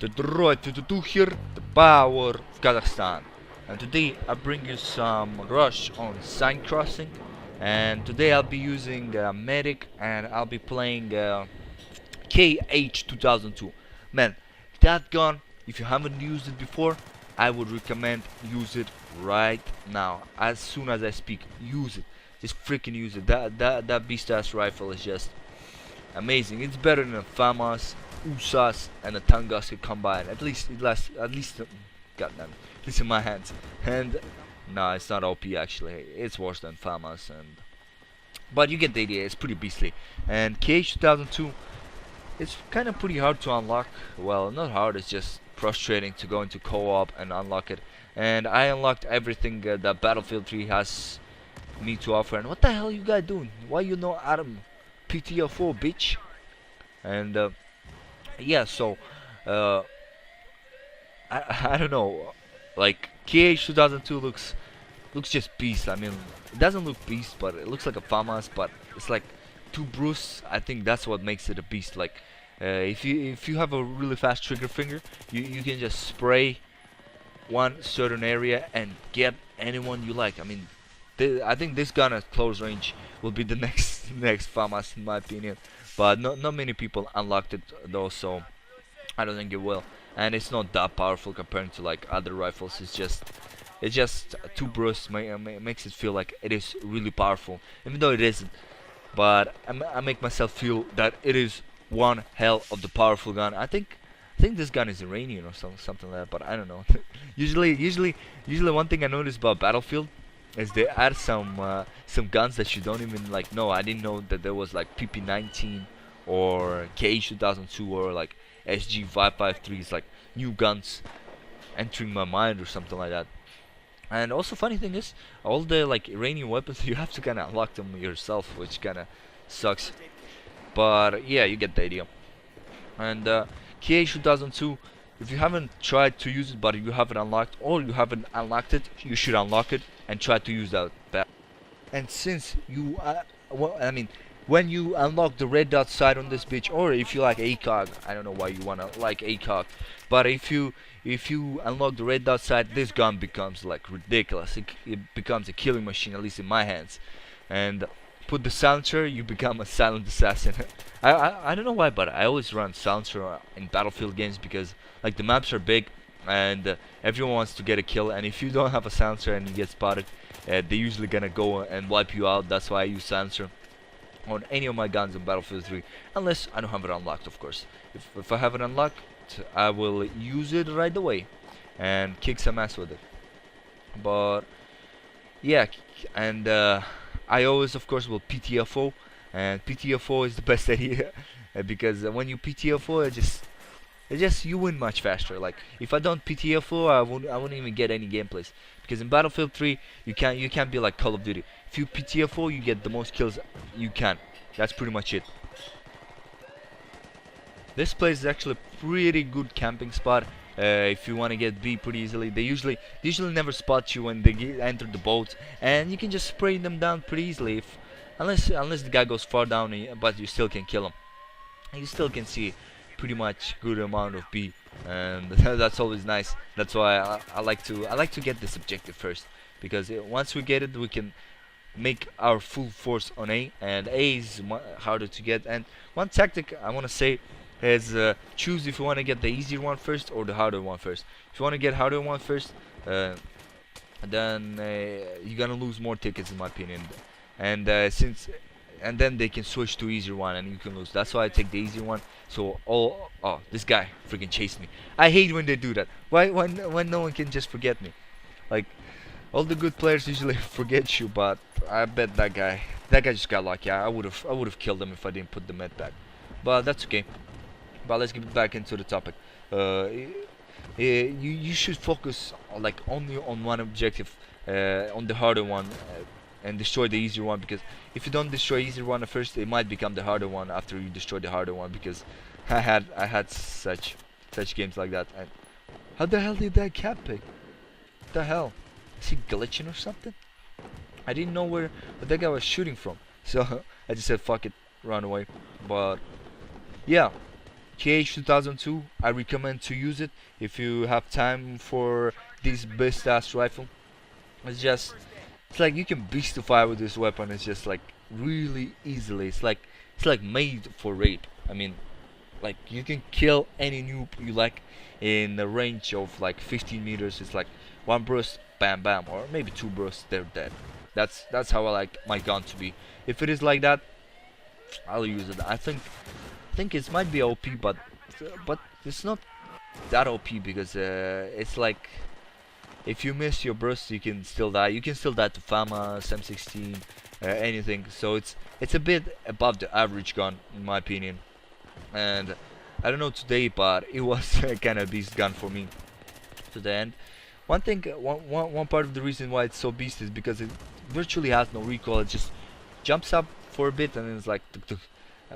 the KH2002 here, the power of Kazakhstan. And today I bring you some rush on sign crossing. And today I'll be using medic, and I'll be playing KH2002. Man, that gun, if you haven't used it before, I would recommend use it right now. As soon as I speak, use it. Just freaking use it. That beast ass rifle is just amazing. It's better than a FAMAS, USAS, and a Tangas combined. At least it lasts. Goddamn, at least in my hands. And no, it's not OP actually. It's worse than FAMAS, but you get the idea. It's pretty beastly. And KH2002, it's kind of pretty hard to unlock. Well, not hard. It's just frustrating to go into co-op and unlock it. And I unlocked everything that Battlefield 3 has me to offer. And what the hell you guys doing? Why you know Adam PTO4, bitch? And yeah, so I don't know, like KH2002 looks just beast. I mean, it doesn't look beast, but it looks like a FAMAS, but it's like too bruised. I think that's what makes it a beast. Like if you have a really fast trigger finger, you can just spray one certain area and get anyone you like. I mean, I think this gun at close range will be the next FAMAS in my opinion, but not many people unlocked it though, so I don't think it will. And it's not that powerful compared to like other rifles. It's just too bruised. Makes it feel like it is really powerful, even though it isn't. But I make myself feel that it is one hell of the powerful gun. I think this gun is Iranian or something like that, but I don't know. usually one thing I noticed about Battlefield is they add some guns that you don't even like know. I didn't know that there was like PP19 or KH2002 or like SG553s, like new guns entering my mind or something like that. And also, funny thing is, all the like Iranian weapons you have to kind of unlock them yourself, which kind of sucks. But yeah, you get the idea. And KH2002, if you haven't tried to use it, but you haven't unlocked, or you haven't unlocked it, you should unlock it and try to use that. And since you, well, I mean, when you unlock the red dot sight on this bitch, or if you like ACOG, I don't know why you wanna like ACOG, but if you unlock the red dot sight, this gun becomes like ridiculous. It becomes a killing machine, at least in my hands. And put the silencer, you become a silent assassin. I don't know why, but I always run silencer in Battlefield games because like the maps are big and everyone wants to get a kill, and if you don't have a silencer and you get spotted, they're usually gonna go and wipe you out. That's why I use silencer on any of my guns in Battlefield 3, unless I don't have it unlocked, of course. If I have it unlocked, I will use it right away and kick some ass with it. But yeah, and I always, of course, will PTFO, and PTFO is the best idea because when you PTFO, it just you win much faster. Like if I don't PTFO, I wouldn't even get any gameplays, because in Battlefield 3 you can't be like Call of Duty. If you PTFO, you get the most kills you can. That's pretty much it. This place is actually a pretty good camping spot. If you want to get B pretty easily, they usually never spot you when they enter the boat, and you can just spray them down pretty easily. Unless the guy goes far down, but you still can kill him. You still can see pretty much good amount of B, and that's always nice. That's why I like to get this objective first, because once we get it, we can make our full force on A, and A is harder to get. And one tactic I want to say is choose if you want to get the easier one first or the harder one first. If you want to get harder one first, then you're gonna lose more tickets in my opinion, and then they can switch to easier one and you can lose. That's why I take the easier one. So oh, this guy freaking chased me. I hate when they do that. Why when no one can just forget me? Like all the good players usually forget you, but I bet that guy just got lucky. I would have killed him if I didn't put the med back. But that's okay. But let's get back into the topic. You should focus like only on one objective, on the harder one, and destroy the easier one, because if you don't destroy easier one at first, it might become the harder one after you destroy the harder one, because I had such games like that. And how the hell did that cat pick? What the hell? Is he glitching or something? I didn't know where that guy was shooting from, so I just said fuck it, run away. But yeah, KH2002, I recommend to use it if you have time for this best ass rifle. It's like you can beast the fire with this weapon. It's just like really easily. It's like made for rape. I mean, like you can kill any noob you like in a range of like 15 meters. It's like one burst, bam bam, or maybe two bursts, they're dead. That's how I like my gun to be. If it is like that, I'll use it. I think it might be OP, but it's not that OP because it's like if you miss your burst, you can still die. You can still die to FAMAS, M16, anything. So it's a bit above the average gun in my opinion. And I don't know today, but it was kind of beast gun for me to the end. One part of the reason why it's so beast is because it virtually has no recoil. It just jumps up for a bit and then it's like tuk tuk.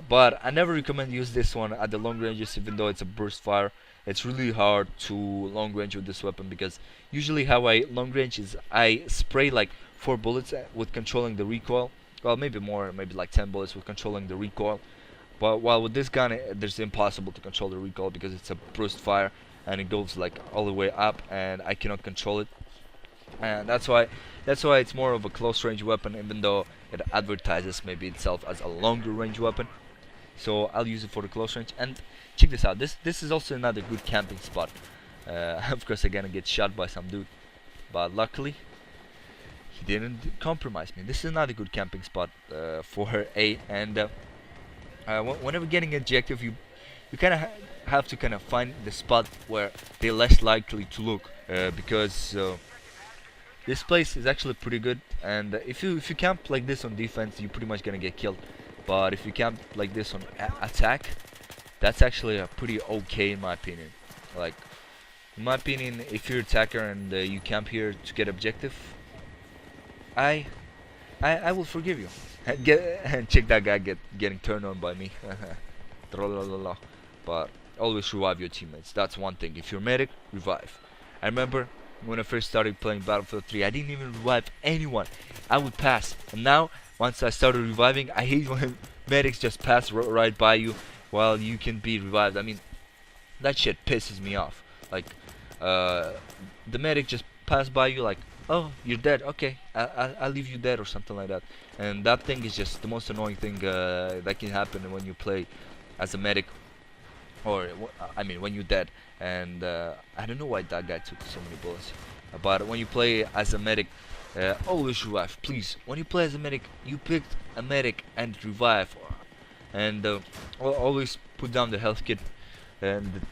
But I never recommend use this one at the long ranges, even though it's a burst fire. It's really hard to long range with this weapon because usually how I long range is I spray like 4 bullets with controlling the recoil. Well, maybe more, maybe like 10 bullets with controlling the recoil. But while with this gun, there's impossible to control the recoil because it's a burst fire and it goes like all the way up, and I cannot control it. And that's why it's more of a close range weapon, even though it advertises maybe itself as a longer range weapon. So I'll use it for the close range. And check this out. This is also another good camping spot. Of course, I'm gonna get shot by some dude, but luckily he didn't compromise me. This is another good camping spot for A. And whenever getting an objective, you kind of have to kind of find the spot where they're less likely to look, because this place is actually pretty good. And if you camp like this on defense, you're pretty much gonna get killed. But if you camp like this on attack, that's actually pretty okay in my opinion. Like in my opinion, if you're attacker and you camp here to get objective, I will forgive you. And check that guy getting turned on by me. Trollololo. But always revive your teammates. That's one thing. If you're medic, revive. I remember when I first started playing Battlefield 3, I didn't even revive anyone. I would pass. And now, once I started reviving, I hate when medics just pass right by you while you can be revived. I mean, that shit pisses me off. Like, the medic just passed by you like, oh, you're dead, okay, I'll leave you dead or something like that. And that thing is just the most annoying thing that can happen when you play as a medic, or I mean when you're dead. And I don't know why that guy took so many bullets, but when you play as a medic, always revive, please. When you play as a medic, you picked a medic and revive, and always put down the health kit. And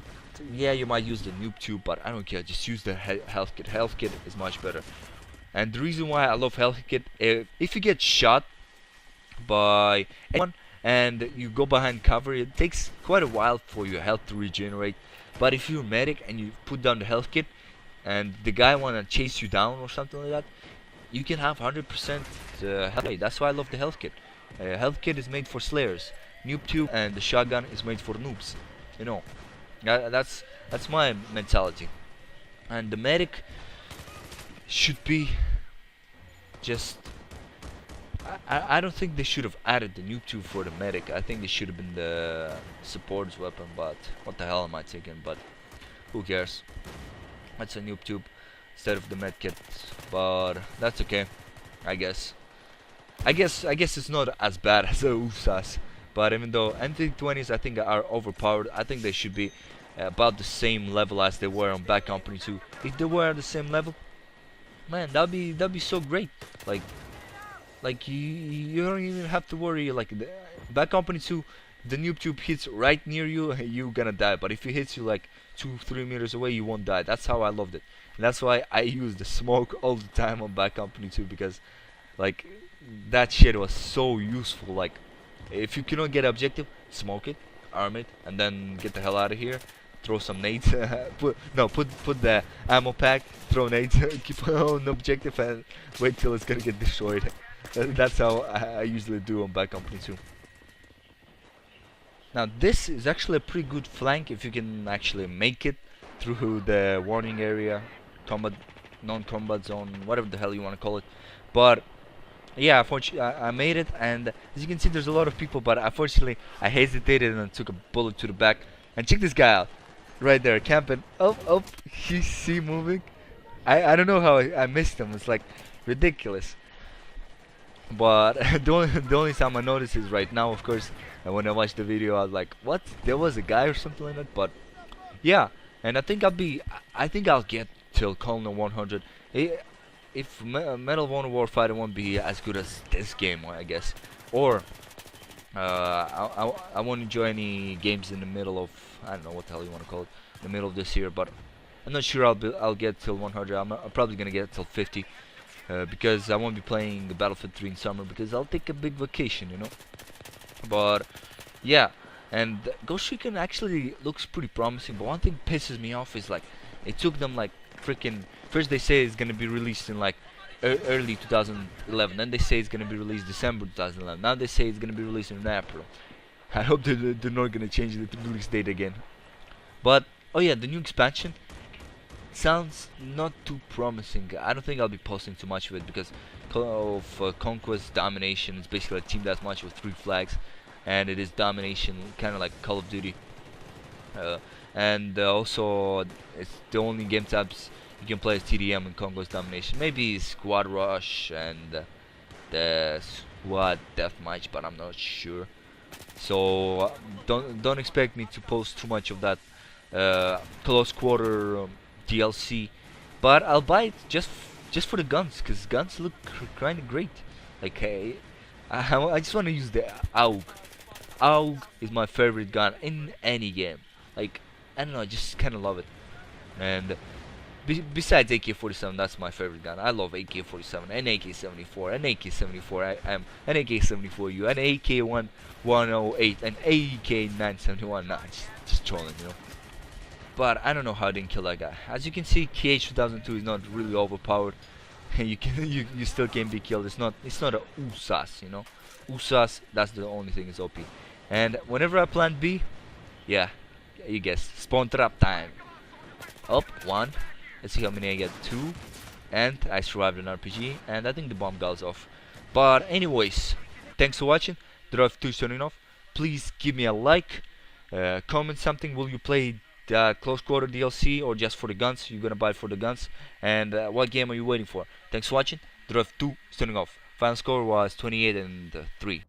yeah, you might use the noob tube, but I don't care, just use the health kit. Health kit is much better. And the reason why I love health kit, if you get shot by anyone and you go behind cover, it takes quite a while for your health to regenerate. But if you're a medic and you put down the health kit and the guy wanna chase you down or something like that, you can have 100% health. That's why I love the health kit. Health kit is made for slayers. Noob tube and the shotgun is made for noobs. You know, that's my mentality. And the medic should be just, I don't think they should have added the noob tube for the medic. I think they should have been the support's weapon, but what the hell am I taking? But who cares? That's a noob tube instead of the med kit, but that's okay. I guess it's not as bad as the USAs. But even though M320s I think are overpowered, I think they should be about the same level as they were on Bad Company 2. If they were at the same level, man, that'd be so great. Like you don't even have to worry. Like the Bad Company 2, the noob tube hits right near you, you're gonna die. But if it hits you like 2-3 meters away, you won't die. That's how I loved it. And that's why I use the smoke all the time on Bad Company 2, because like that shit was so useful. Like, if you cannot get objective, smoke it, arm it, and then get the hell out of here. Throw some nades. put the ammo pack. Throw nades. Keep on objective and wait till it's gonna get destroyed. That's how I usually do on Bad Company 2. Now this is actually a pretty good flank if you can actually make it through the warning area, combat, non-combat zone, whatever the hell you want to call it. But yeah, unfortunately I made it, and as you can see there's a lot of people, but unfortunately I hesitated and took a bullet to the back. And check this guy out, right there, camping. Oh, oh, he's see moving. I don't know how I missed him. It's like ridiculous. But the only time I notice is right now, of course. And when I watched the video, I was like, "What? There was a guy or something like that." But yeah, and I think I'll get till Colonel 100. If Medal of Honor Warfighter won't be as good as this game, I guess, or I won't enjoy any games in the middle of, I don't know what the hell you want to call it, the middle of this year, but I'm not sure I'll get till 100. I'm probably gonna get till 50. Because I won't be playing Battlefield 3 in summer because I'll take a big vacation, you know. But yeah, and Ghost Recon actually looks pretty promising. But one thing pisses me off is like it took them like freaking. First they say it's gonna be released in like early 2011, then they say it's gonna be released December 2011. Now they say it's gonna be released in April. I hope they're not gonna change the release date again. But oh yeah, the new expansion sounds not too promising. I don't think I'll be posting too much of it because of Conquest Domination. It's basically a team deathmatch with 3 flags, and it is domination, kind of like Call of Duty. And also, it's the only game types you can play as TDM in Conquest Domination. Maybe Squad Rush and the Squad Deathmatch, but I'm not sure. So don't expect me to post too much of that close quarter DLC, but I'll buy it just for the guns, cause guns look kind of great. Like I just want to use the AUG. AUG is my favorite gun in any game. Like I don't know, I just kind of love it. And besides AK-47, that's my favorite gun. I love AK-47 and AK-74 and AK-74. I'm an AK-74U, an AK-108, and AK-971. Nah, just trolling, you know. But I don't know how I didn't kill that guy. As you can see, KH2002 is not really overpowered. You still can't be killed. It's not a USAS, you know. USAS, that's the only thing is OP. And whenever I plant B, yeah, you guess, spawn trap time. Up 1. Let's see how many I get. 2. And I survived an RPG, and I think the bomb goes off. But anyways, thanks for watching. Drive 2 turning off. Please give me a like. Comment something. Will you play close quarter DLC or just for the guns? You're gonna buy it for the guns, and what game are you waiting for? Thanks for watching. Drive 2 turning off. Final score was 28 and 3.